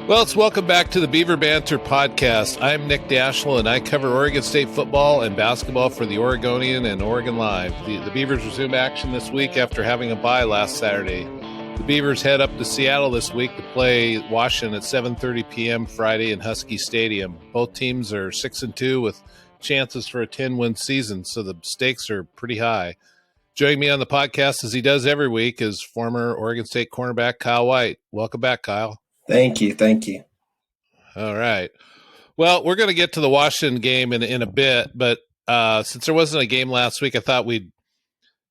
Well, it's welcome back to the Beaver Banter podcast. I'm Nick Daschel, and I cover Oregon State football and basketball for the Oregonian and OregonLive. The Beavers resume action this week after having a bye last Saturday. The Beavers head up to Seattle this week to play Washington at 7:30 p.m. Friday in Husky Stadium. Both teams are 6-2 with chances for a 10-win season, so the stakes are pretty high. Joining me on the podcast, as he does every week, is former Oregon State cornerback Kyle White. Welcome back, Kyle. Thank you. All right. Well, we're going to get to the Washington game in a bit, but since there wasn't a game last week, I thought we'd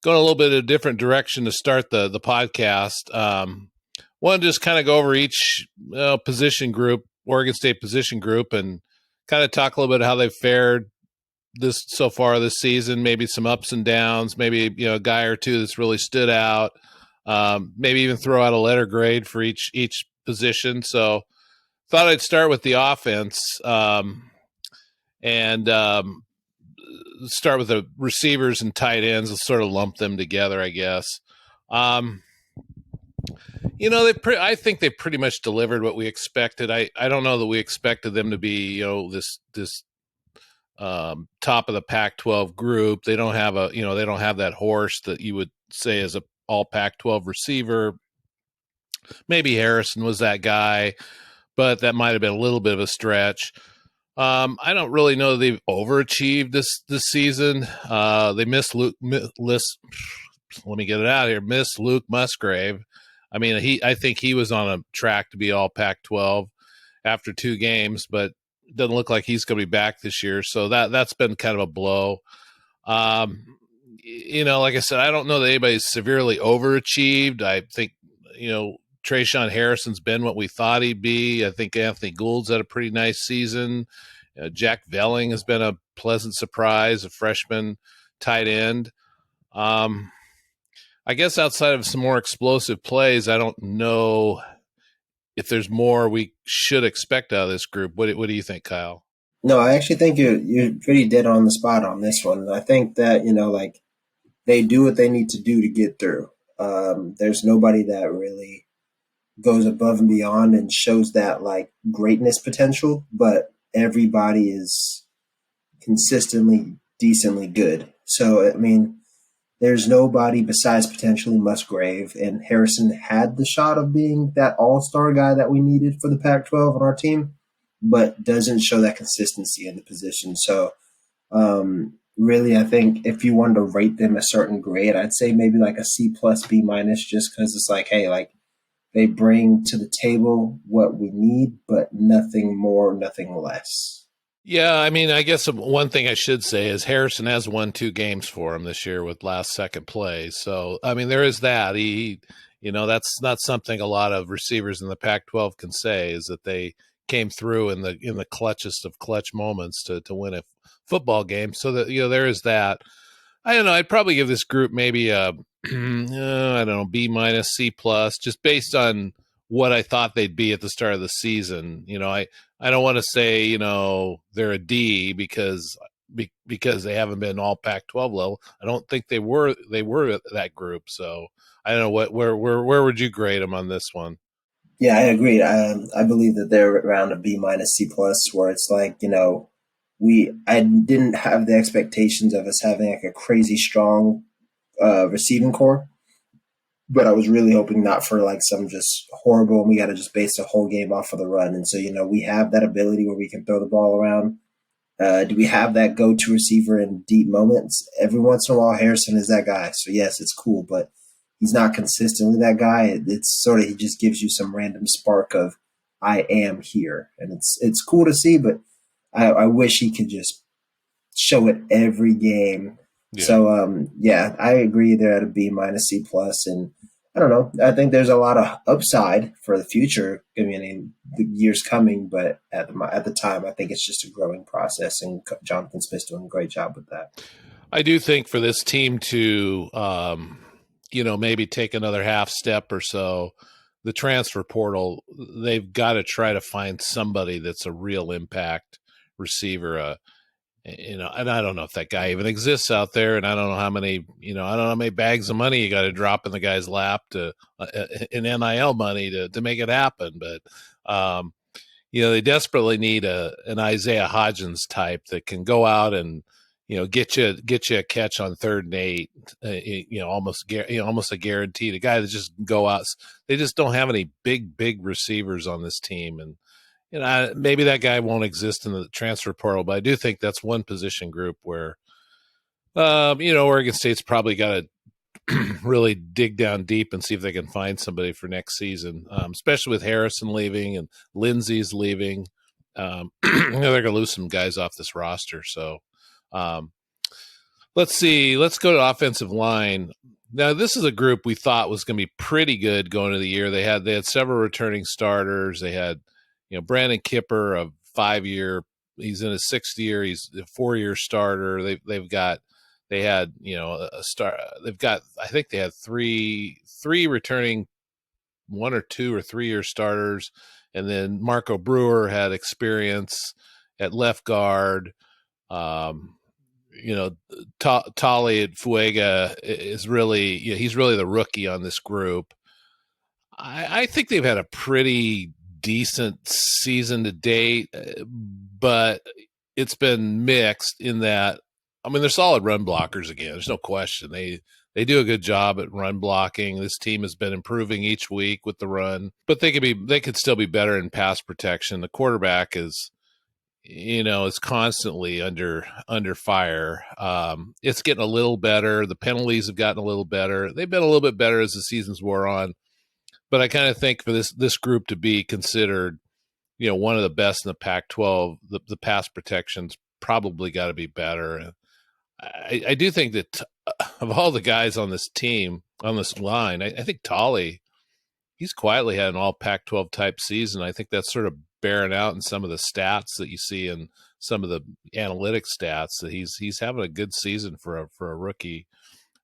go in a little bit of a different direction to start the podcast. Want to just kind of go over each position group, Oregon State position group, and kind of talk a little bit how they've fared so far this season, maybe some ups and downs, maybe a guy or two that's really stood out, maybe even throw out a letter grade for each position. So thought I'd start with the offense and start with the receivers and tight ends and sort of lump them together, I guess. I think they pretty much delivered what we expected. I don't know that we expected them to be, this top of the Pac-12 group. They don't have they don't have that horse that you would say is a all Pac-12 receiver. Maybe Harrison was that guy, but that might have been a little bit of a stretch. I don't really know that they've overachieved this season. They missed Luke Musgrave. I mean, I think he was on a track to be all Pac-12 after 2 games, but it doesn't look like he's going to be back this year. So that's been kind of a blow. Like I said, I don't know that anybody's severely overachieved. I think, Trayshawn Harrison's been what we thought he'd be. I think Anthony Gould's had a pretty nice season. Jack Velling has been a pleasant surprise, a freshman tight end. I guess outside of some more explosive plays, I don't know if there's more we should expect out of this group. What do you think, Kyle? No, I actually think you're pretty dead on the spot on this one. I think that, they do what they need to do to get through. There's nobody that really goes above and beyond and shows that greatness potential, but everybody is consistently decently good. So, I mean, there's nobody besides potentially Musgrave, and Harrison had the shot of being that all-star guy that we needed for the Pac-12 on our team, but doesn't show that consistency in the position. So, really, I think if you wanted to rate them a certain grade, I'd say maybe a C+, B-, just because it's hey, they bring to the table what we need, but nothing more, nothing less. Yeah, I mean, I guess one thing I should say is Harrison has won 2 games for him this year with last-second plays. So, I mean, there is that. He that's not something a lot of receivers in the Pac-12 can say, is that they came through in the clutchest of clutch moments to win a football game. So that there is that. I don't know. I'd probably give this group maybe a B-, C+, just based on what I thought they'd be at the start of the season. I don't want to say they're a D because they haven't been all Pac-12 level. I don't think they were that group. So I don't know where would you grade them on this one? Yeah, I agree. I believe that they're around a B-, C+, where it's I didn't have the expectations of us having a crazy strong receiving core, but I was really hoping not for some just horrible, and we got to just base the whole game off of the run. And so, we have that ability where we can throw the ball around. Do we have that go-to receiver in deep moments? Every once in a while, Harrison is that guy. So yes, it's cool, but he's not consistently that guy. It's he just gives you some random spark of I am here. And it's cool to see, but I wish he could just show it every game. Yeah. So, I agree they're at a B-, C+, and I don't know. I think there's a lot of upside for the future. I mean, the years coming, but at the time, I think it's just a growing process, and Jonathan Smith's doing a great job with that. I do think for this team to, maybe take another half step or so, the transfer portal, they've got to try to find somebody that's a real impact receiver, and I don't know if that guy even exists out there, and I don't know how many, I don't know how many bags of money you got to drop in the guy's lap to in NIL money to make it happen. But they desperately need an Isaiah Hodgins type that can go out and, get you a catch on 3rd and 8, almost a guaranteed. A guy that just go out. They just don't have any big receivers on this team, and maybe that guy won't exist in the transfer portal, but I do think that's one position group where, Oregon State's probably got to really dig down deep and see if they can find somebody for next season, especially with Harrison leaving and Lindsey's leaving. They're going to lose some guys off this roster. So let's see. Let's go to offensive line. Now, this is a group we thought was going to be pretty good going into the year. They had several returning starters. They had, Brandon Kipper, a 5-year. He's in his 6th year. He's a 4-year starter. They had a star. I think they had three returning 1 or 2 or 3-year starters, and then Marco Brewer had experience at left guard. Tali Fuega is really, he's really the rookie on this group. I think they've had a pretty decent season to date, but it's been mixed in that, they're solid run blockers again. There's no question. They do a good job at run blocking. This team has been improving each week with the run, but they could still be better in pass protection. The quarterback is constantly under fire. It's getting a little better. The penalties have gotten a little better. They've been a little bit better as the seasons wore on. But I kind of think for this group to be considered, one of the best in the Pac-12, the pass protection's probably got to be better. I do think that of all the guys on this team, on this line, I think Tali, he's quietly had an all Pac-12 type season. I think that's sort of bearing out in some of the stats that you see in some of the analytic stats that he's having a good season for a rookie,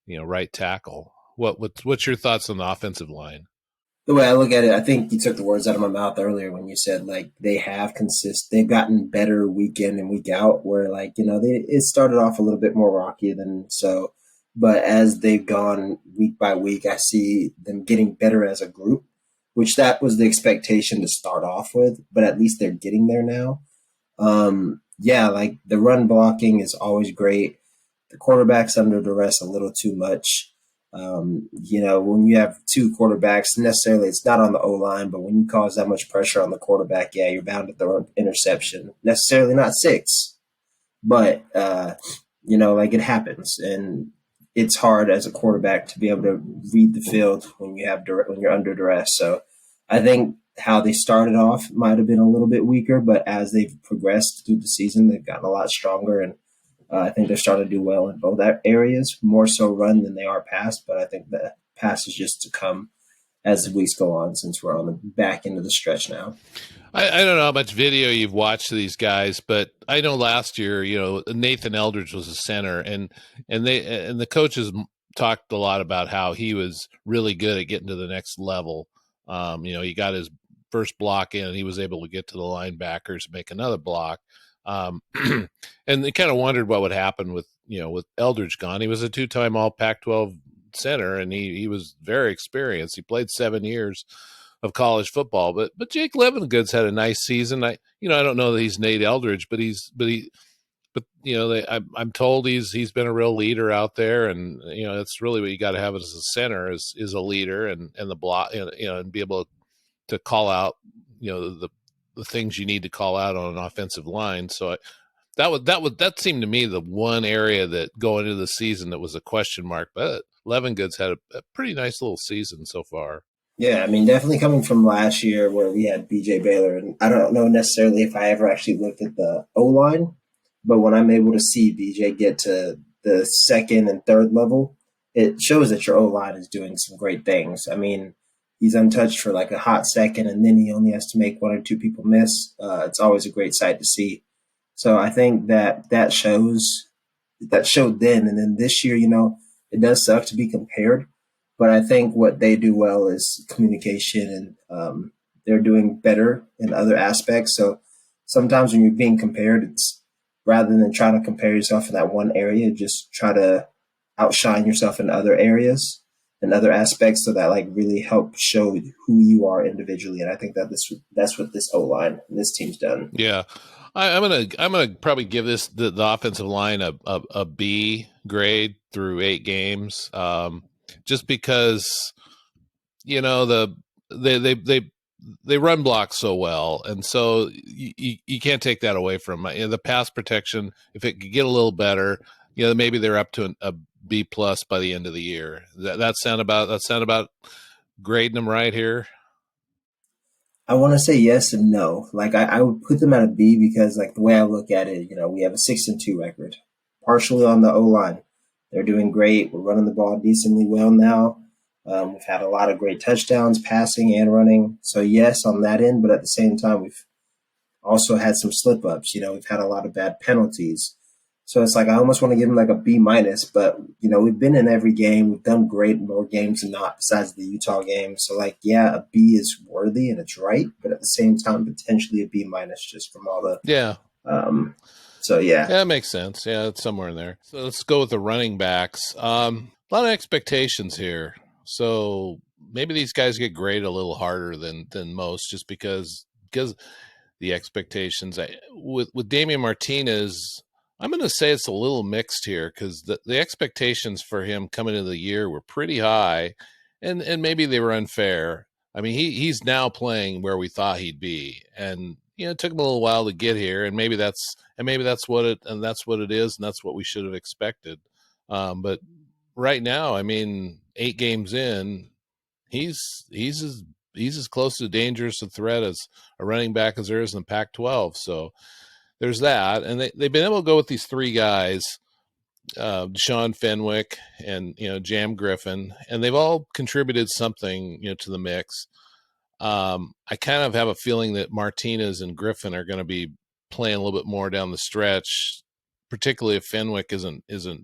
right tackle. What's your thoughts on the offensive line? The way I look at it, I think you took the words out of my mouth earlier when you said they've gotten better week in and week out, where it started off a little bit more rocky than so, but as they've gone week by week, I see them getting better as a group, which that was the expectation to start off with, but at least they're getting there now. The run blocking is always great. The quarterback's under duress a little too much. When you have 2 quarterbacks, necessarily it's not on the O-line, but when you cause that much pressure on the quarterback, you're bound to throw an interception. Necessarily not 6, but, it happens. And it's hard as a quarterback to be able to read the field when you're under duress. So I think how they started off might have been a little bit weaker, but as they've progressed through the season, they've gotten a lot stronger, and I think they're starting to do well in both areas, more so run than they are pass, but I think the pass is just to come as the weeks go on, since we're on the back end of the stretch now. I don't know how much video you've watched of these guys, but I know last year, Nathan Eldridge was a center, and the coaches talked a lot about how he was really good at getting to the next level. He got his first block in, and he was able to get to the linebackers and make another block. And they kind of wondered what would happen with Eldridge gone. He was a 2-time all Pac-12 center, and he was very experienced. He played 7 years of college football, but Jake Levengood's had a nice season. I don't know that he's Nate Eldridge, I'm told he's been a real leader out there, and that's really what you got to have as a center is a leader and the block, and be able to call out the things you need to call out on an offensive line. So that seemed to me the one area that going into the season that was a question mark. But Levengood's had a pretty nice little season so far. Yeah, definitely coming from last year where we had BJ Baylor, and I don't know necessarily if I ever actually looked at the O-line, but when I'm able to see BJ get to the 2nd and 3rd level, it shows that your O-line is doing some great things. He's untouched for a hot second, and then he only has to make 1 or 2 people miss. It's always a great sight to see. So I think that showed then. And then this year, it does suck to be compared, but I think what they do well is communication, and they're doing better in other aspects. So sometimes when you're being compared, it's rather than trying to compare yourself in that one area, just try to outshine yourself in other areas. and other aspects, so that like really help show who you are individually. And I think that that's what this O line and this team's done. Yeah. I'm gonna probably give the offensive line a B grade through 8 games. Just because they run block so well, and so you can't take that away from them. The pass protection, if it could get a little better, maybe they're up to a B plus by the end of the year. That sound about grading them right here. I want to say yes and no. Like I would put them at a B because like the way I look at it, we have a 6-2 record, partially on the O line. They're doing great. We're running the ball decently well now. We've had a lot of great touchdowns, passing and running. So yes, on that end, but at the same time, we've also had some slip ups. We've had a lot of bad penalties. So it's like I almost want to give him like a B minus, but we've been in every game. We've done great in more games than not, besides the Utah game. So like, yeah, a B is worthy and it's right, but at the same time, potentially a B minus just from all the. Yeah. Um, so yeah, Yeah, that makes sense. Yeah, it's somewhere in there. So let's go with the running backs. A lot of expectations here. So maybe these guys get graded a little harder than most, just because the expectations. With Damian Martinez, I'm going to say it's a little mixed here, because the expectations for him coming into the year were pretty high, and maybe they were unfair. I mean, he's now playing where we thought he'd be, and it took him a little while to get here, and maybe that's what it is, and that's what we should have expected. But right now, I mean, 8 games in, he's he's as he's as close to dangerous a threat as a running back as there is in the Pac-12. So there's that, and they've been able to go with these 3 guys, Sean Fenwick and Jam Griffin, and they've all contributed something to the mix. I kind of have a feeling that Martinez and Griffin are going to be playing a little bit more down the stretch, particularly if Fenwick isn't a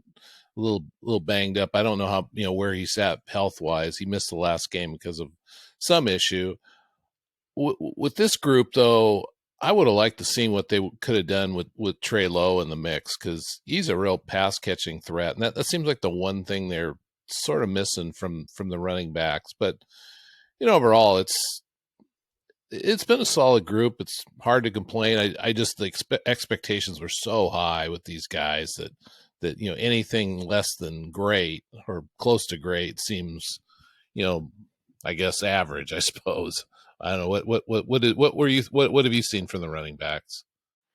little banged up. I don't know how where he's at health wise. He missed the last game because of some issue. With this group, though, I would have liked to see what they could have done with Trey Lowe in the mix, because he's a real pass catching threat, and that seems like the one thing they're sort of missing from the running backs. But overall, it's been a solid group. It's hard to complain. I just the expectations were so high with these guys that anything less than great or close to great seems I guess average, I suppose. I don't know what have you seen from the running backs?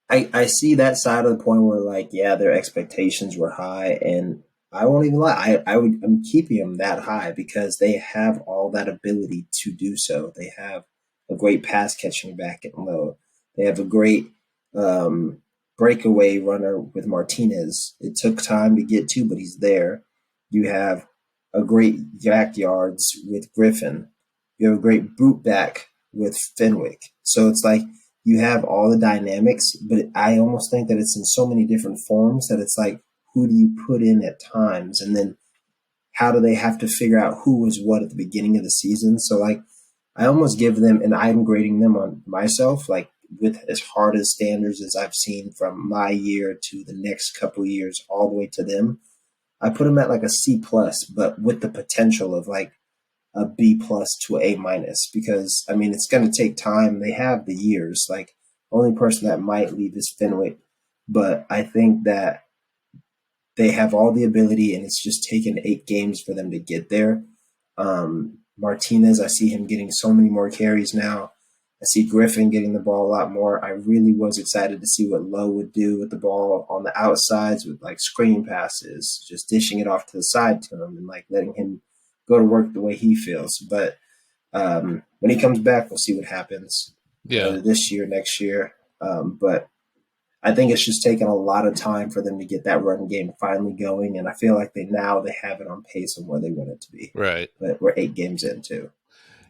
I see that side of the point where like, yeah, their expectations were high, and I won't even lie. I'm keeping them that high because they have all that ability to do so. They have a great pass catching back and low. They have a great um, breakaway runner with Martinez. It took time to get to, but he's there. You have a great backyards with Griffin. You have a great boot back with Fenwick. So it's like you have all the dynamics, but I almost think that it's in so many different forms that it's like, who do you put in at times? And then how do they have to figure out who was what at the beginning of the season? So, like, I almost give them, and I'm grading them on myself, like, with as hard as standards as I've seen from my year to the next couple of years, all the way to them. I put them at like a C plus, but with the potential of like a B plus to A minus, because I mean it's going to take time. They have the years. Like only person that might leave is Fenwick, but I think that they have all the ability, and it's just taken 8 games for them to get there. Martinez, I see him getting so many more carries now. I see Griffin getting the ball a lot more. I really was excited to see what Lowe would do with the ball on the outsides with like screen passes, just dishing it off to the side to him and like letting him go to work the way he feels. But when he comes back, we'll see what happens, Yeah. whether this year, next year. But I think it's just taken a lot of time for them to get that run game finally going, and I feel like they have it on pace and where they want it to be. Right. But we're 8 games in too.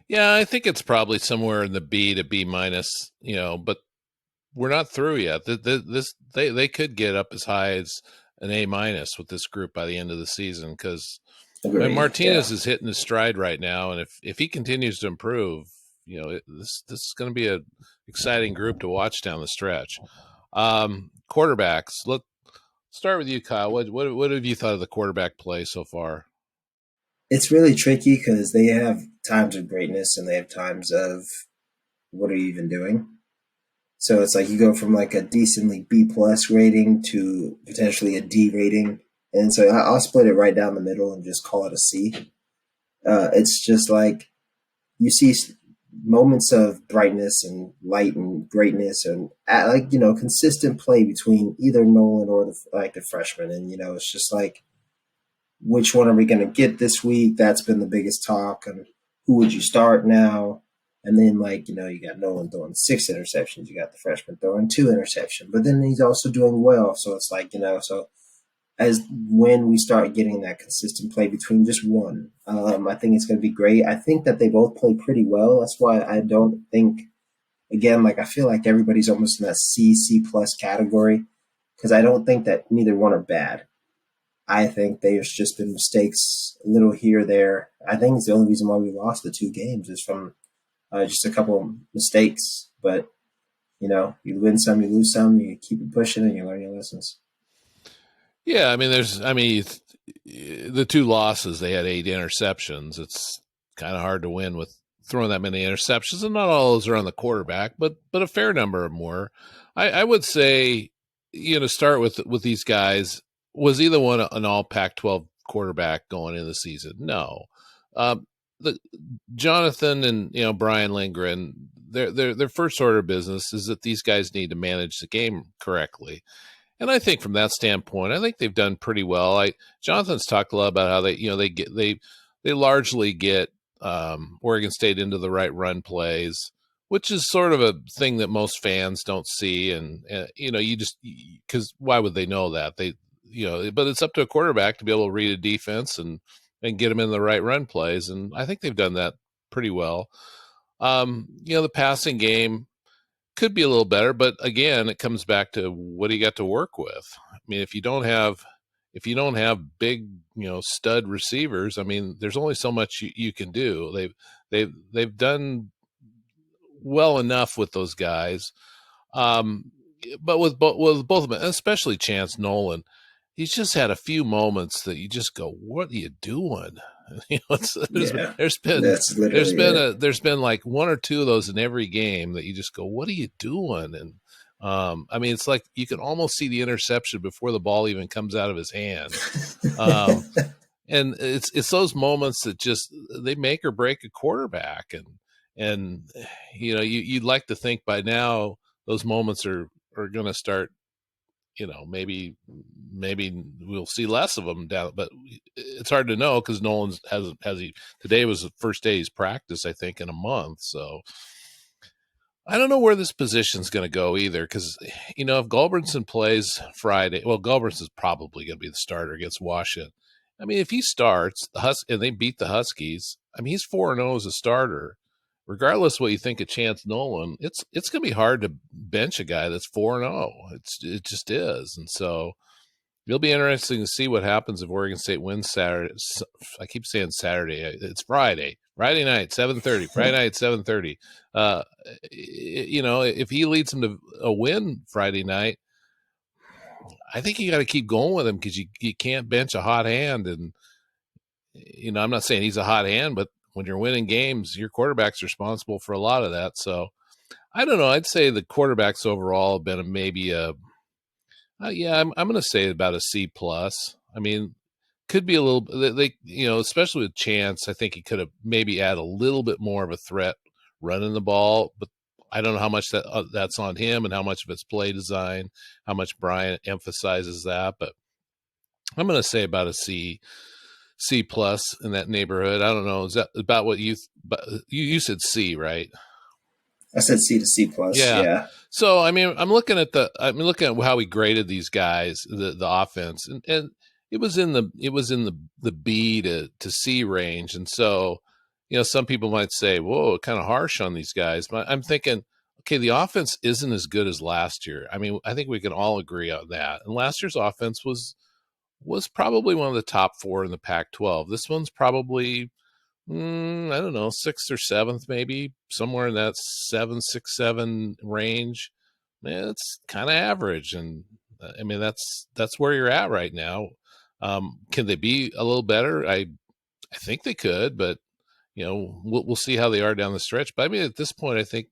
Yeah, I think it's probably somewhere in the B to B minus, but we're not through yet. They could get up as high as an A minus with this group by the end of the season, because Agreed. Martinez Yeah. is hitting his stride right now, and if he continues to improve, this is going to be a exciting group to watch down the stretch. Quarterbacks. Let's start with you, Kyle. What have you thought of the quarterback play so far? It's really tricky because they have times of greatness and they have times of what are you even doing? So it's like you go from like a decently B plus rating to potentially a D rating, and so I'll split it right down the middle and just call it a C. It's just like you see moments of brightness and light and greatness, and like consistent play between either Nolan or the freshman, and it's just like which one are we going to get this week? That's been the biggest talk, and who would you start now? And then, like, you got Nolan throwing 6 interceptions. You got the freshman throwing 2 interceptions. But then he's also doing well. So it's like, so as when we start getting that consistent play between just one, I think it's going to be great. I think that they both play pretty well. That's why I don't think, again, like, I feel like everybody's almost in that C plus category because I don't think that neither one are bad. I think there's just been mistakes a little here there. I think it's the only reason why we lost the 2 games is from just a couple of mistakes. But you win some, you lose some, you keep it pushing, and you learn your lessons. Yeah, I mean, the 2 losses, they had 8 interceptions. It's kind of hard to win with throwing that many interceptions, and not all those are on the quarterback, but a fair number of them were. I would say, start with these guys. Was either one an all Pac-12 quarterback going into the season? No. The Jonathan and Brian Lindgren, their first order of business is that these guys need to manage the game correctly. And I think from that standpoint, I think they've done pretty well. Jonathan's talked a lot about how they largely get Oregon State into the right run plays, which is sort of a thing that most fans don't see. And you just because why would they know that but it's up to a quarterback to be able to read a defense and get them in the right run plays. And I think they've done that pretty well. The passing game could be a little better, but again, it comes back to what do you got to work with? I mean, if you don't have big, stud receivers, I mean, there's only so much you can do. They've done well enough with those guys, but with both of them, especially Chance Nolan, he's just had a few moments that you just go, "What are you doing?" Yeah, there's that's literally it. there's been like 1 or 2 of those in every game that you just go, "What are you doing?" And I mean, it's like you can almost see the interception before the ball even comes out of his hand. And it's those moments that just they make or break a quarterback, and you'd like to think by now those moments are going to start. Maybe we'll see less of them down, but it's hard to know because Nolan's has he today was the first day he's practiced, I think, in a month. So I don't know where this position's going to go either because if Gulbranson plays Friday, well, Gulbranson's probably going to be the starter against Washington. I mean, if he starts and they beat the Huskies, I mean, he's 4-0 as a starter. Regardless of what you think of Chance Nolan, it's going to be hard to bench a guy that's 4-0. It just is, and so it'll be interesting to see what happens if Oregon State wins Saturday. I keep saying Saturday. It's Friday. Friday night, 7:30. Friday night, 7:30. If he leads them to a win Friday night, I think you got to keep going with him because you can't bench a hot hand. And I'm not saying he's a hot hand, but when you're winning games, your quarterback's responsible for a lot of that. So I don't know. I'd say the quarterbacks overall have been maybe yeah, I'm going to say about a C plus. I mean, could be a little. Especially with Chance, I think he could have maybe add a little bit more of a threat running the ball, but I don't know how much that's on him and how much of it's play design, how much Brian emphasizes that. But I'm going to say about a C plus in that neighborhood. I don't know. Is that about what you said C, right? I said C to C plus. Yeah. Yeah, So I mean, I'm looking at how we graded these guys, the offense, and it was in the B to C range, and so some people might say, "Whoa, kind of harsh on these guys," but I'm thinking, okay, the offense isn't as good as last year. I mean, I think we can all agree on that. And last year's offense was probably one of the top 4 in the Pac-12. This one's probably I don't know, 6th or 7th, maybe somewhere in that 7, 6, 7 range. Man, it's kind of average, and I mean that's where you're at right now. Can they be a little better? I think they could, but we'll see how they are down the stretch. But I mean, at this point, I think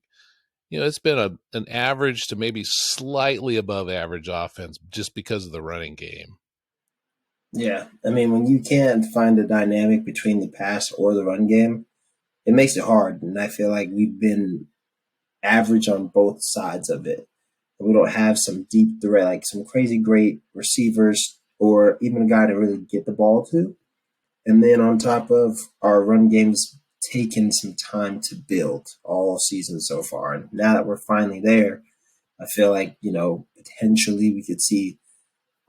it's been an average to maybe slightly above average offense just because of the running game. Yeah, I mean, when you can't find a dynamic between the pass or the run game, it makes it hard. And I feel like we've been average on both sides of it. We don't have some deep threat, like some crazy great receivers or even a guy to really get the ball to. And then on top of our run game's taken some time to build all season so far. And now that we're finally there, I feel like, potentially we could see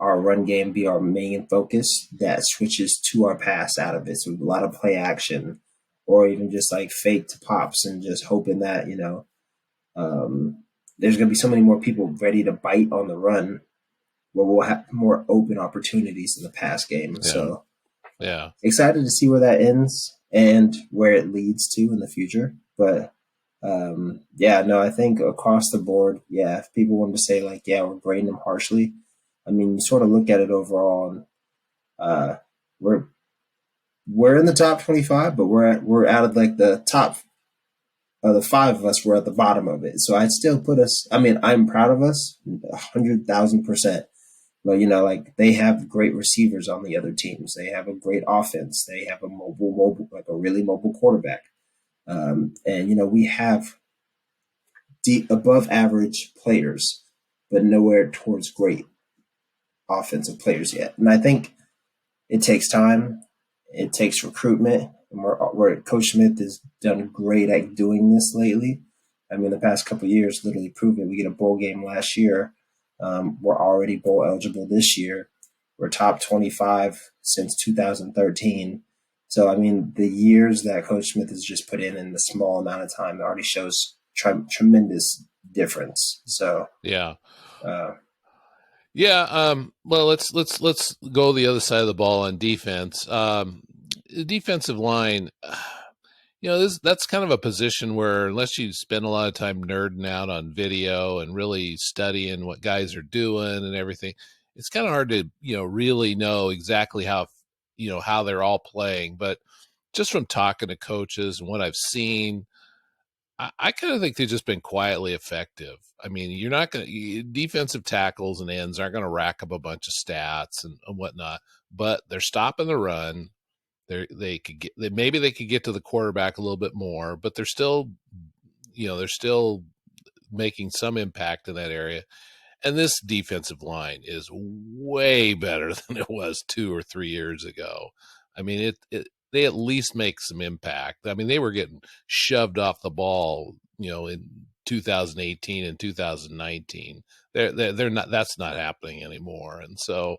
our run game be our main focus that switches to our pass out of it. So a lot of play action or even just like fake to pops and just hoping that, there's going to be so many more people ready to bite on the run where we'll have more open opportunities in the pass game. Yeah. So yeah, excited to see where that ends and where it leads to in the future. But I think across the board, if people want to say like, we're grading them harshly, I mean, you sort of look at it overall, and we're in the top 25, but we're out of like the top the five of us. We're at the bottom of it, so I'd still put us. I mean, I'm proud of us, 100,000%. But like they have great receivers on the other teams. They have a great offense. They have a like a really mobile quarterback, and we have deep above average players, but nowhere towards great offensive players yet. And I think it takes time. It takes recruitment. And where Coach Smith has done great at doing this lately. I mean, the past couple of years literally proved it. We get a bowl game last year. We're already bowl eligible this year. We're top 25 since 2013. So, I mean, the years that Coach Smith has just put in the small amount of time already shows tremendous difference. So, yeah. Well, let's go the other side of the ball on defense. The defensive line, that's kind of a position where unless you spend a lot of time nerding out on video and really studying what guys are doing and everything, it's kind of hard to really know exactly how they're all playing. But just from talking to coaches and what I've seen, I kind of think they've just been quietly effective. I mean, you're not going to defensive tackles and ends aren't going to rack up a bunch of stats and whatnot, but they're stopping the run. Maybe they could get to the quarterback a little bit more, but they're still making some impact in that area. And this defensive line is way better than it was 2 or 3 years ago. I mean, they at least make some impact. I mean, they were getting shoved off the ball, in 2018 and 2019. They're not. That's not happening anymore. And so,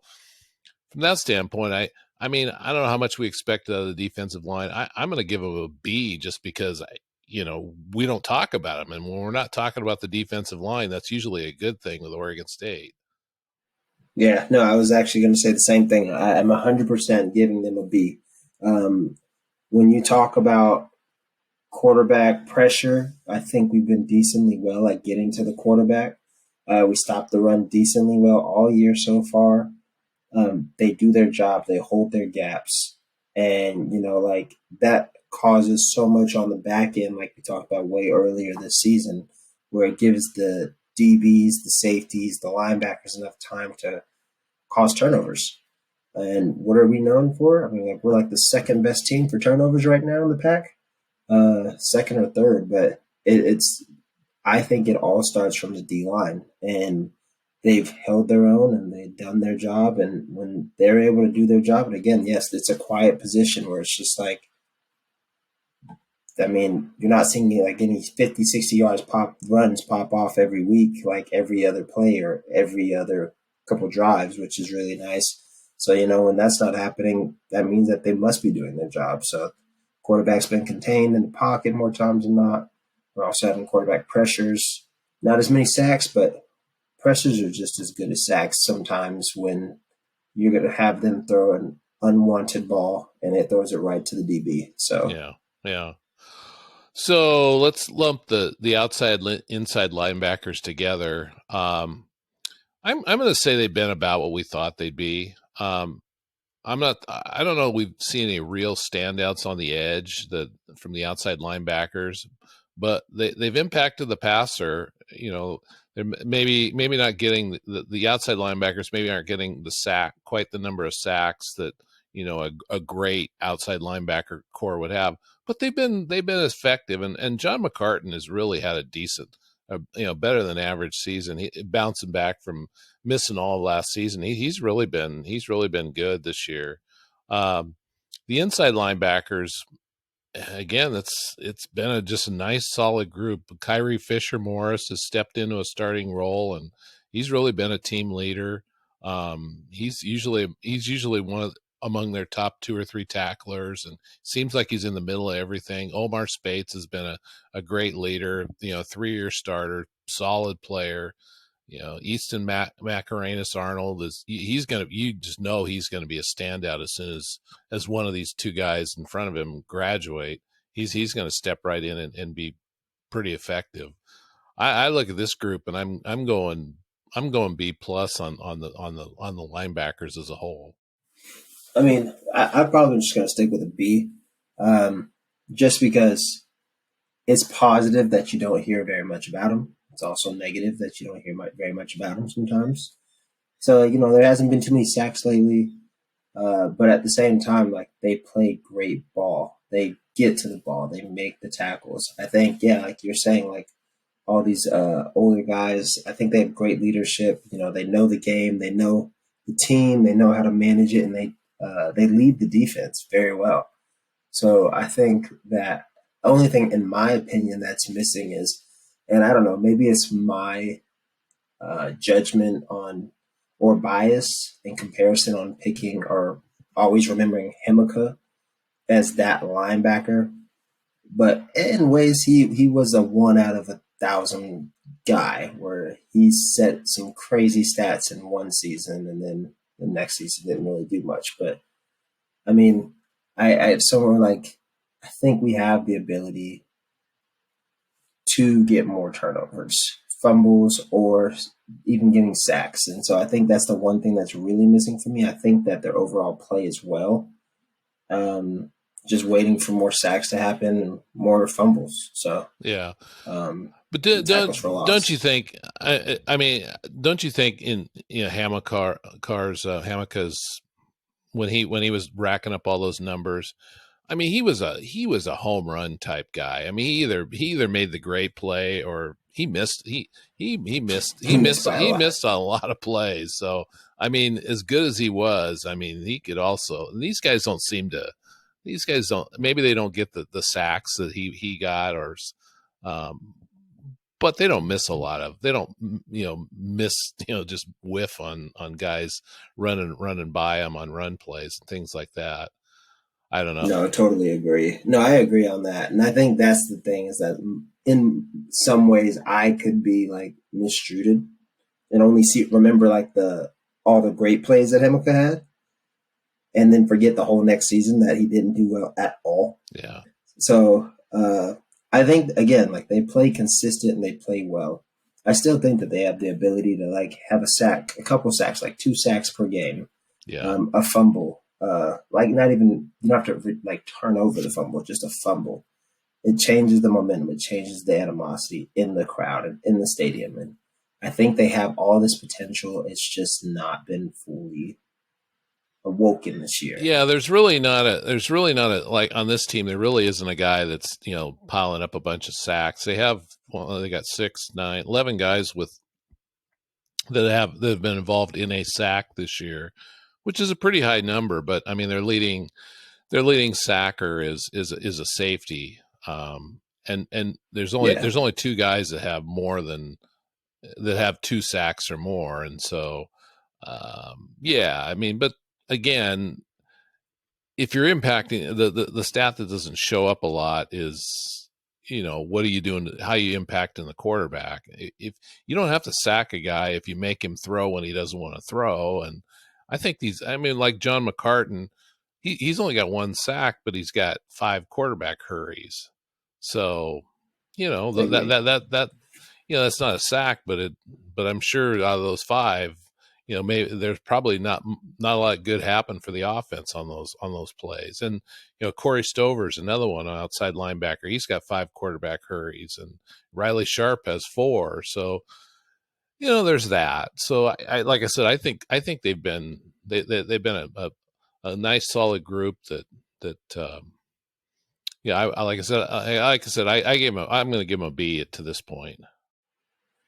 from that standpoint, I mean, I don't know how much we expect out of the defensive line. I'm going to give them a B just because we don't talk about them, and when we're not talking about the defensive line, that's usually a good thing with Oregon State. Yeah, no, I was actually going to say the same thing. I'm 100% giving them a B. When you talk about quarterback pressure, I think we've been decently well at getting to the quarterback. We stopped the run decently well all year so far. They do their job. They hold their gaps. And, like that causes so much on the back end, like we talked about way earlier this season, where it gives the DBs, the safeties, the linebackers enough time to cause turnovers. And what are we known for? I mean, like we're like the second best team for turnovers right now in the pack, second or third. But it's I think it all starts from the D line, and they've held their own and they've done their job. And when they're able to do their job, and again, yes, it's a quiet position where it's just like, I mean, you're not seeing me like any 50, 60 yards pop off every week, like every other play or every other couple drives, which is really nice. So, when that's not happening, that means that they must be doing their job. So quarterback's been contained in the pocket more times than not. We're also having quarterback pressures, not as many sacks, but pressures are just as good as sacks sometimes when you're going to have them throw an unwanted ball and it throws it right to the DB. So, yeah. So let's lump the outside inside linebackers together. I'm going to say they've been about what we thought they'd be. I'm not. I don't know. We've seen any real standouts on the edge that from the outside linebackers, but they've impacted the passer. They're maybe not getting the outside linebackers. Maybe aren't getting the sack quite the number of sacks that a great outside linebacker core would have. But they've been effective, and John McCartan has really had a decent, better than average season. He bouncing back from missing all of last season. He's really been good this year. Um, the inside linebackers, again, it's been just a nice solid group. Kyrie Fisher Morris has stepped into a starting role, and he's really been a team leader. He's usually one of among their top two or three tacklers, and seems like he's in the middle of everything. Omar Spates has been a great leader, 3-year starter, solid player. Easton Macarenas Arnold he's gonna, you just know he's gonna be a standout as soon as one of these two guys in front of him graduate. He's gonna step right in and be pretty effective. I look at this group and I'm going B plus on the linebackers as a whole. I mean, I'm probably just going to stick with a B, just because it's positive that you don't hear very much about them. It's also negative that you don't hear very much about them sometimes. So, there hasn't been too many sacks lately, but at the same time, like, they play great ball. They get to the ball. They make the tackles. I think, yeah, like you're saying, like all these older guys, I think they have great leadership. They know the game. They know the team. They know how to manage it, and they lead the defense very well. So I think that the only thing, in my opinion, that's missing is, and I don't know, maybe it's my judgment on or bias in comparison on picking or always remembering Himika as that linebacker. But in ways, he was a 1 out of 1,000 guy where he set some crazy stats in one season, and then the next season didn't really do much. But I mean, I somewhere like, I think we have the ability to get more turnovers, fumbles, or even getting sacks. And so I think that's the one thing that's really missing for me. I think that their overall play is well. Um, just waiting for more sacks to happen and more fumbles. So, Yeah. um, But and tackles for don't loss. you think? I mean, don't you think in Hamaka's when he was racking up all those numbers? I mean, he was a home run type guy. I mean, he either made the great play or he missed he missed he He missed missed by a he lot. missed on a lot of plays. So I mean, as good as he was, I mean, he could also. These guys don't. Maybe they don't get the sacks that he got, um, but they don't miss a lot of. They don't miss just whiff on guys running by them on run plays and things like that. I don't know. No, I totally agree. No, I agree on that. And I think that's the thing, is that in some ways I could be like mistreated and only remember like the all the great plays that Himika had, and then forget the whole next season that he didn't do well at all. Yeah. So I think, again, like, they play consistent and they play well. I still think that they have the ability to like have a couple sacks, like 2 sacks per game, Yeah. a fumble, like, not even, you don't have to like turn over the fumble, just a fumble. It changes the momentum. It changes the animosity in the crowd and in the stadium. And I think they have all this potential. It's just not been fully awoken this year. Yeah, there's really not a like on this team there really isn't a guy that's, piling up a bunch of sacks. They got 6, 9, 11 guys that have been involved in a sack this year, which is a pretty high number, but I mean their leading sacker is a safety. And Yeah, there's only two guys that have 2 sacks or more, and so yeah, I mean, but again, if you're impacting the stat that doesn't show up a lot is, what are you doing, how you impacting the quarterback. If you don't have to sack a guy if you make him throw when he doesn't want to throw. And I mean, like John McCartan, he's only got 1 sack, but he's got 5 quarterback hurries. So I that agree. that that that that's not a sack, but I'm sure out of those 5, maybe there's probably not a lot good happen for the offense on those plays. And Corey Stover's another one, an outside linebacker. He's got 5 quarterback hurries, and Riley Sharp has 4. So there's that. So I like I said, I think they've been they've been a nice solid group that. I like I said, I gave him. I'm going to give him a B to this point.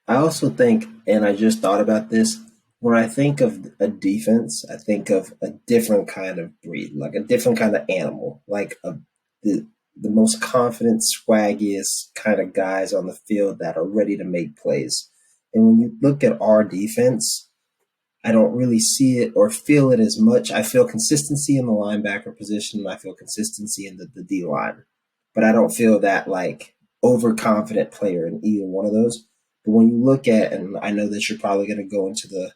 I also think, and I just thought about this, when I think of a defense, I think of a different kind of breed, like a different kind of animal, like the the most confident, swaggiest kind of guys on the field that are ready to make plays. And when you look at our defense, I don't really see it or feel it as much. I feel consistency in the linebacker position, and I feel consistency in the D line, but I don't feel that like overconfident player in either one of those. But when you look at, and I know that you're probably going to go into the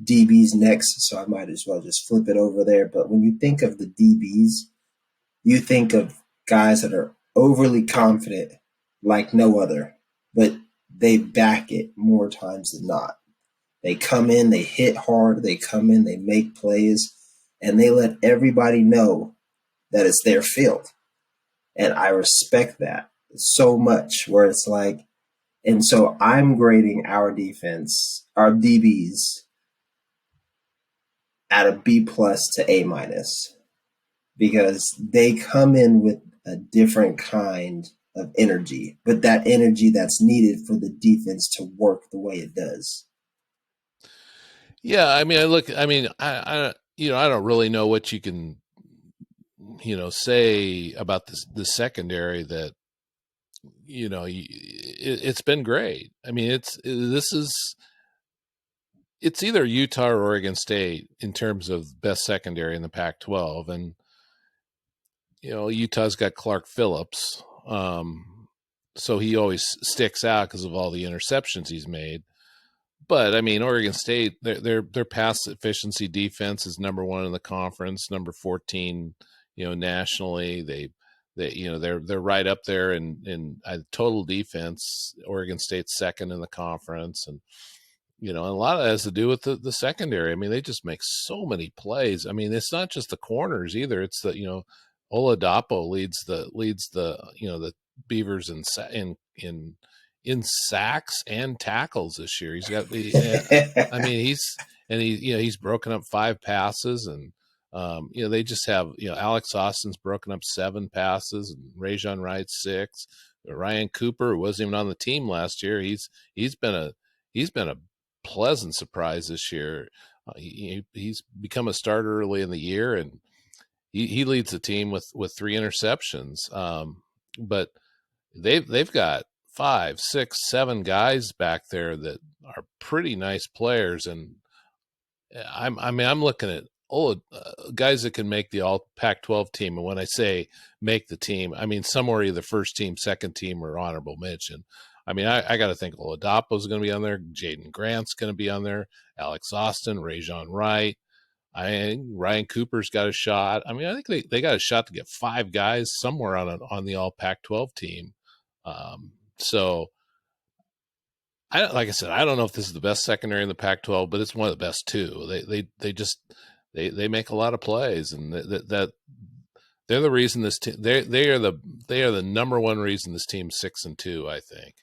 DBs next, so I might as well just flip it over there. But when you think of the DBs, you think of guys that are overly confident like no other, but they back it more times than not. They come in, they hit hard, they come in, they make plays, and they let everybody know that it's their field. And I respect that so much, where it's like, and so I'm grading our defense, our DBs, at a B plus to A minus, because they come in with a different kind of energy, but that energy that's needed for the defense to work the way it does. Yeah, I mean, I don't really know what you can, say about the secondary that, it's been great. I mean, it's either Utah or Oregon State in terms of best secondary in the Pac-12, and Utah's got Clark Phillips, so he always sticks out because of all the interceptions he's made. But I mean, Oregon State, their pass efficiency defense is number 1 in the conference, number 14, nationally. They're right up there in total defense. Oregon State's second in the conference, and and a lot of that has to do with the secondary. I mean, they just make so many plays. I mean, it's not just the corners either. It's Oladapo leads the the Beavers in sacks and tackles this year. He's got I mean, he's broken up 5 passes, and they just have Alex Austin's broken up 7 passes, and Rajon Wright 6. Ryan Cooper, who wasn't even on the team last year, he's been a pleasant surprise this year. He's become a starter early in the year, and he leads the team with 3 interceptions. But they've got 5, 6, 7 guys back there that are pretty nice players, and I'm looking at guys that can make the all Pac-12 team. And when I say make the team, I mean somewhere either first team, second team, or honorable mention. I mean, I got to think Oladapo is going to be on there. Jaden Grant's going to be on there. Alex Austin, Rajon Wright. I think Ryan Cooper's got a shot. I mean, I think they got a shot to get 5 guys somewhere on the all Pac-12 team. So like I said, I don't know if this is the best secondary in the Pac-12, but it's one of the best too. They make a lot of plays, and that they're the reason this team they are the number 1 reason this team's 6-2. I think.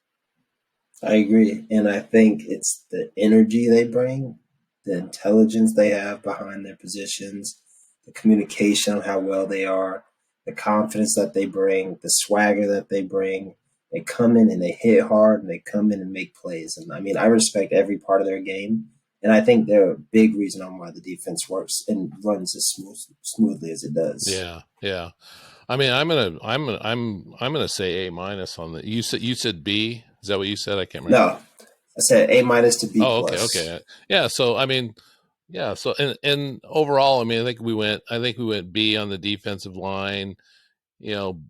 I agree. And I think it's the energy they bring, the intelligence they have behind their positions, the communication on how well they are, the confidence that they bring, the swagger that they bring. They come in and they hit hard, and they come in and make plays. And I mean, I respect every part of their game. And I think they're a big reason on why the defense works and runs as smoothly as it does. Yeah, yeah. I mean, I'm gonna say A minus on the. You said B. Is that what you said? I can't remember. No, I said A minus to B Oh, okay, plus. okay. Yeah. So I mean, yeah. So and overall, I mean, I think we went B on the defensive line. You know,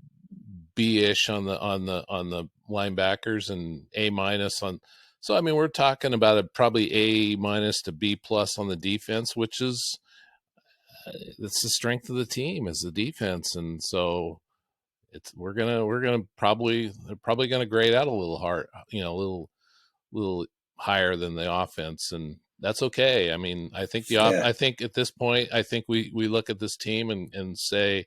B-ish on the linebackers, and A minus on. So I mean, we're talking about probably A minus to B plus on the defense, which is it's the strength of the team is the defense, and so we're gonna probably they're probably gonna grade out a little hard, a little higher than the offense, and that's okay. I mean, I think Yeah, I think at this point, I think we look at this team and say,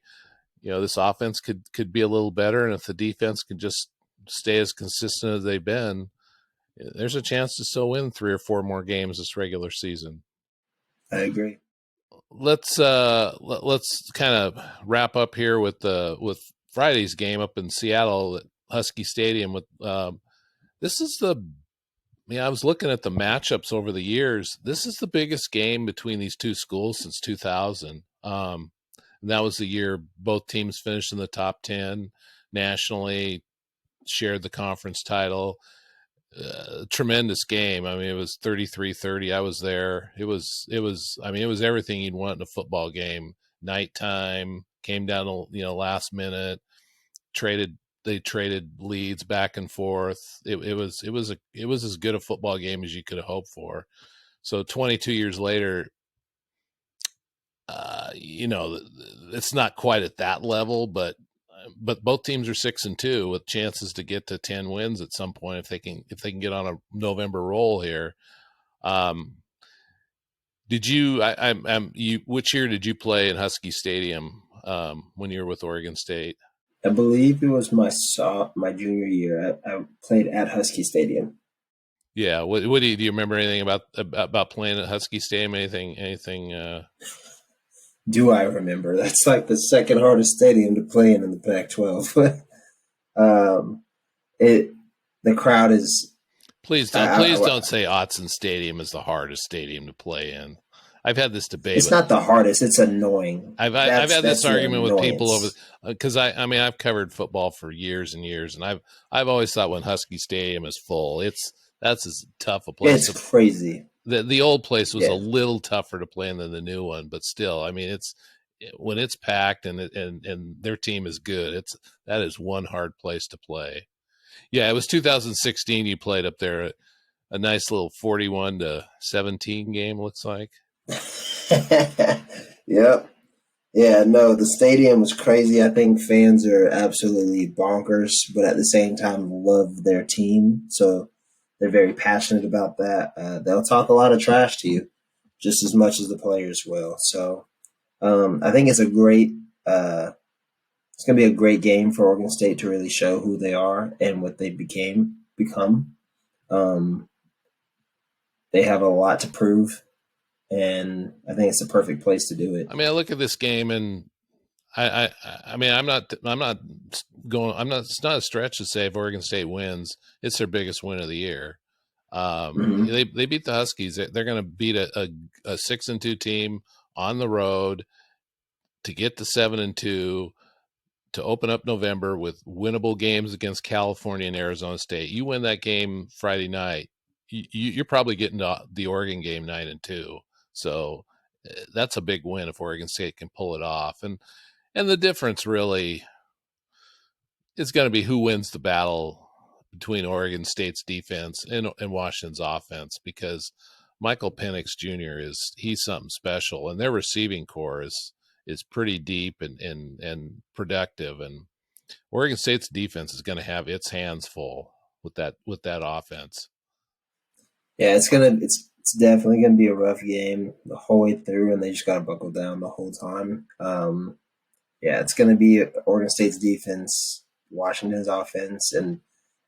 this offense could be a little better, and if the defense can just stay as consistent as they've been, there's a chance to still win 3 or 4 more games this regular season. I agree. Let's kind of wrap up here with Friday's game up in Seattle at Husky Stadium. With this is the I was looking at the matchups over the years. This is the biggest game between these two schools since 2000. And that was the year both teams finished in the top 10 nationally, shared the conference title. Tremendous game. I mean, it was 33-30. I was there. I mean, it was everything you'd want in a football game. Nighttime, came down to, last minute, they traded leads back and forth. It was as good a football game as you could have hoped for. So 22 years later, it's not quite at that level, but both teams are 6-2 with chances to get to 10 wins at some point if they can get on a November roll here. Did you? Which year did you play in Husky Stadium when you were with Oregon State? I believe it was my junior year. I played at Husky Stadium. Yeah. What do you remember anything about playing at Husky Stadium? Anything? Do I remember? That's like the second hardest stadium to play in the Pac-12. um, it the crowd is. Please don't say Autzen Stadium is the hardest stadium to play in. I've had this debate. It's not the hardest. It's annoying. I've had this argument with people over because I've covered football for years and years, and I've always thought when Husky Stadium is full, that's as tough a place. It's crazy. The old place was a little tougher to play in than the new one, but still, I mean, when it's packed and their team is good, that is one hard place to play. Yeah, it was 2016. You played up there, a nice little 41-17 game. Looks like. Yep. Yeah, no, the stadium was crazy. I think fans are absolutely bonkers, but at the same time love their team. So they're very passionate about that. They'll talk a lot of trash to you just as much as the players will. So I think it's it's going to be a great game for Oregon State to really show who they are and what they become. Um, they have a lot to prove, and I think it's the perfect place to do it. I mean, I look at this game, and I mean, I'm not going. It's not a stretch to say if Oregon State wins, it's their biggest win of the year. Mm-hmm. They beat the Huskies. They're going to beat a 6-2 team on the road to get to 7-2. To open up November with winnable games against California and Arizona State. You win that game Friday night, you're probably getting to the Oregon game 9-2. So that's a big win if Oregon State can pull it off. And the difference really is going to be who wins the battle between Oregon State's defense and Washington's offense, because Michael Penix Jr. he's something special, and their receiving core is pretty deep and productive, and Oregon State's defense is going to have its hands full with that offense. Yeah, it's definitely gonna be a rough game the whole way through, and they just gotta buckle down the whole time. Yeah, it's gonna be Oregon State's defense, Washington's offense, and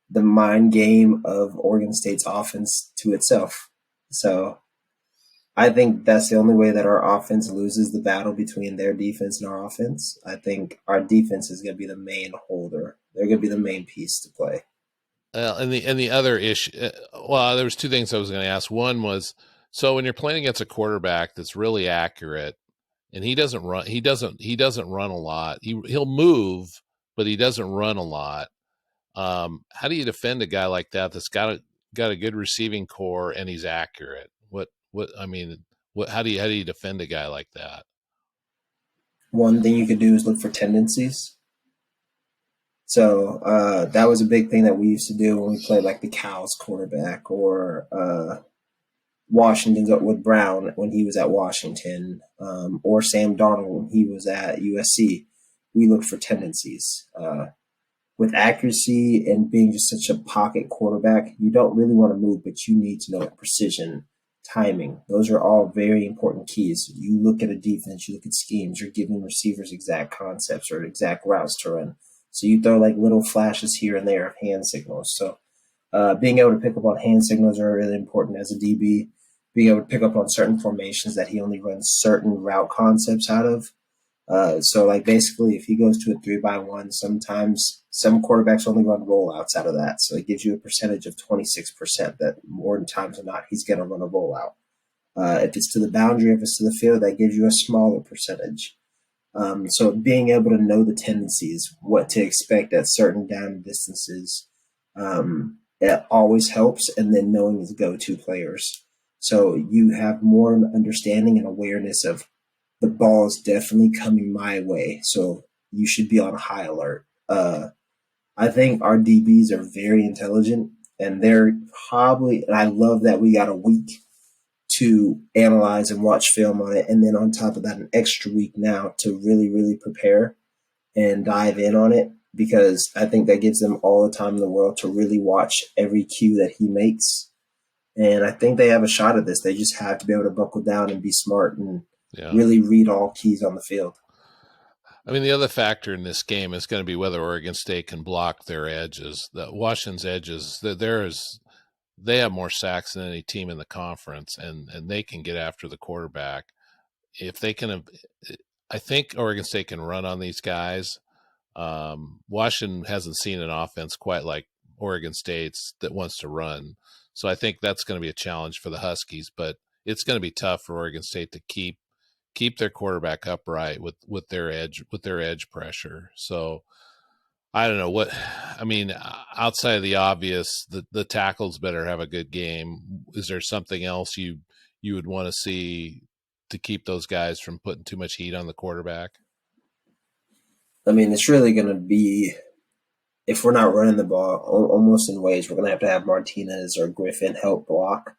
the mind game of Oregon State's offense to itself. So I think that's the only way that our offense loses the battle between their defense and our offense. I think our defense is going to be the main holder. They're going to be the main piece to play. And the other issue, well, there was two things I was going to ask. One was, so when you're playing against a quarterback that's really accurate, and he doesn't run a lot. He'll move, but he doesn't run a lot. How do you defend a guy like that that's got a good receiving core and he's accurate? How do you defend a guy like that? One thing you could do is look for tendencies. So that was a big thing that we used to do when we played like the Cows quarterback or Washington with Brown when he was at Washington, or Sam Darnold when he was at USC. We looked for tendencies. With accuracy and being just such a pocket quarterback, you don't really want to move, but you need to know precision timing. Those are all very important keys. You look at a defense, you look at schemes, you're giving receivers exact concepts or exact routes to run. So you throw like little flashes here and there of hand signals. So being able to pick up on hand signals are really important as a DB. Being able to pick up on certain formations that he only runs certain route concepts out of. So like basically if he goes to a 3-by-1, sometimes some quarterbacks only run rollouts out of that. So it gives you a percentage of 26% that more times than not, he's going to run a rollout. If it's to the boundary, if it's to the field, that gives you a smaller percentage. So being able to know the tendencies, what to expect at certain down distances, it always helps. And then knowing his go-to players. So you have more understanding and awareness of the ball is definitely coming my way. So you should be on high alert. I think our DBs are very intelligent, and they're probably, and I love that we got a week to analyze and watch film on it. And then on top of that, an extra week now to really, really prepare and dive in on it, because I think that gives them all the time in the world to really watch every cue that he makes. And I think they have a shot at this. They just have to be able to buckle down and be smart and really read all keys on the field. I mean, the other factor in this game is going to be whether Oregon State can block their edges. Washington's edges, they have more sacks than any team in the conference, and they can get after the quarterback. If they can, I think Oregon State can run on these guys. Washington hasn't seen an offense quite like Oregon State's that wants to run. So I think that's going to be a challenge for the Huskies, but it's going to be tough for Oregon State to keep their quarterback upright with their edge pressure. So I don't know what, I mean, outside of the obvious, the tackles better have a good game. Is there something else you would want to see to keep those guys from putting too much heat on the quarterback? I mean, it's really going to be, if we're not running the ball, almost in ways, we're going to have Martinez or Griffin help block.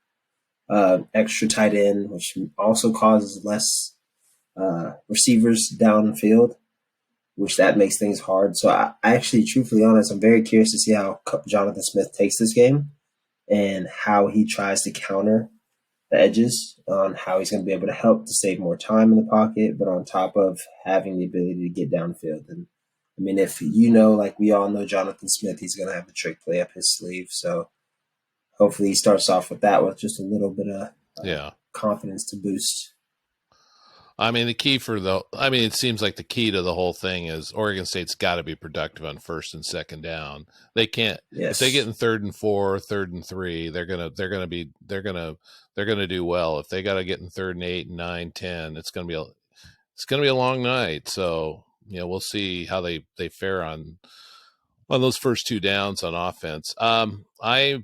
Extra tight end, which also causes less receivers downfield, which that makes things hard. So I actually, truthfully honest, I'm very curious to see how Jonathan Smith takes this game and how he tries to counter the edges, on how he's going to be able to help to save more time in the pocket, but on top of having the ability to get downfield. And I mean, if you know, like we all know Jonathan Smith, he's going to have the trick play up his sleeve. So hopefully he starts off with that with just a little bit of confidence to boost. I mean, it seems like the key to the whole thing is Oregon State's got to be productive on first and second down. They can't, if they get in 3rd and 4, 3rd and 3, they're going to do well. If they got to get in 3rd and 8 and 9, 10, it's going to be a long night. So, we'll see how they fare on those first 2 downs on offense. I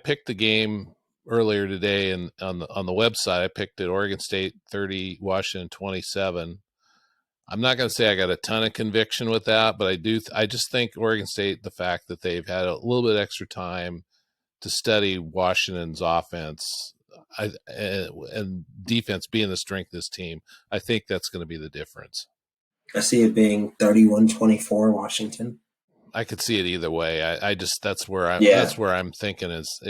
picked the game earlier today, and on the website, I picked it Oregon State 30, Washington 27. I'm not going to say I got a ton of conviction with that, but I just think Oregon State, the fact that they've had a little bit extra time to study Washington's offense and defense being the strength of this team, I think that's going to be the difference. I see it being 31-24 Washington. I could see it either way. That's where I'm thinking is,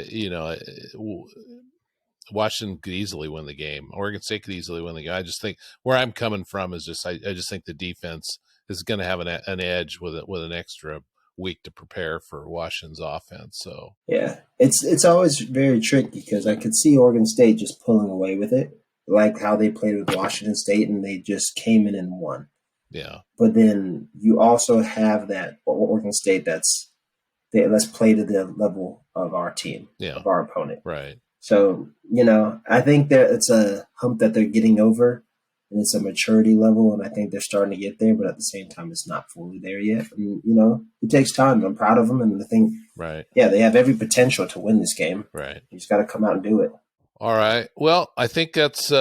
Washington could easily win the game. Oregon State could easily win the game. I just think where I'm coming from is I just think the defense is going to have an edge with an extra week to prepare for Washington's offense. So yeah, it's always very tricky because I could see Oregon State just pulling away with it, like how they played with Washington State and they just came in and won. Yeah. But then you also have that Oregon State let's play to the level of our team, of our opponent. Right. So, I think that it's a hump that they're getting over, and it's a maturity level, and I think they're starting to get there, but at the same time, it's not fully there yet. And, it takes time. I'm proud of them, and I think, they have every potential to win this game. Right. You just got to come out and do it. All right. Well, I think that's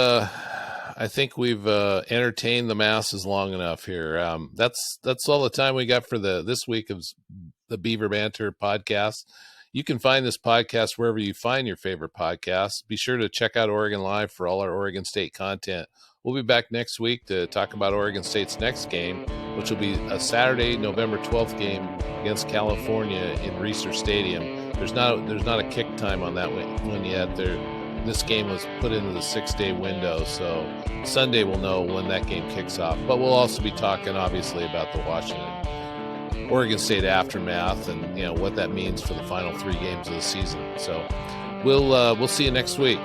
I think we've entertained the masses long enough here. That's all the time we got for this week of the Beaver Banter podcast. You can find this podcast wherever you find your favorite podcasts. Be sure to check out OregonLive for all our Oregon State content. We'll be back next week to talk about Oregon State's next game, which will be a Saturday, November 12th game against California in Beaver Stadium. There's not a kick time on that one yet. this game was put into the 6-day window, so Sunday we'll know when that game kicks off. But we'll also be talking, obviously, about the Oregon State aftermath and what that means for the final 3 games of the season. So we'll see you next week.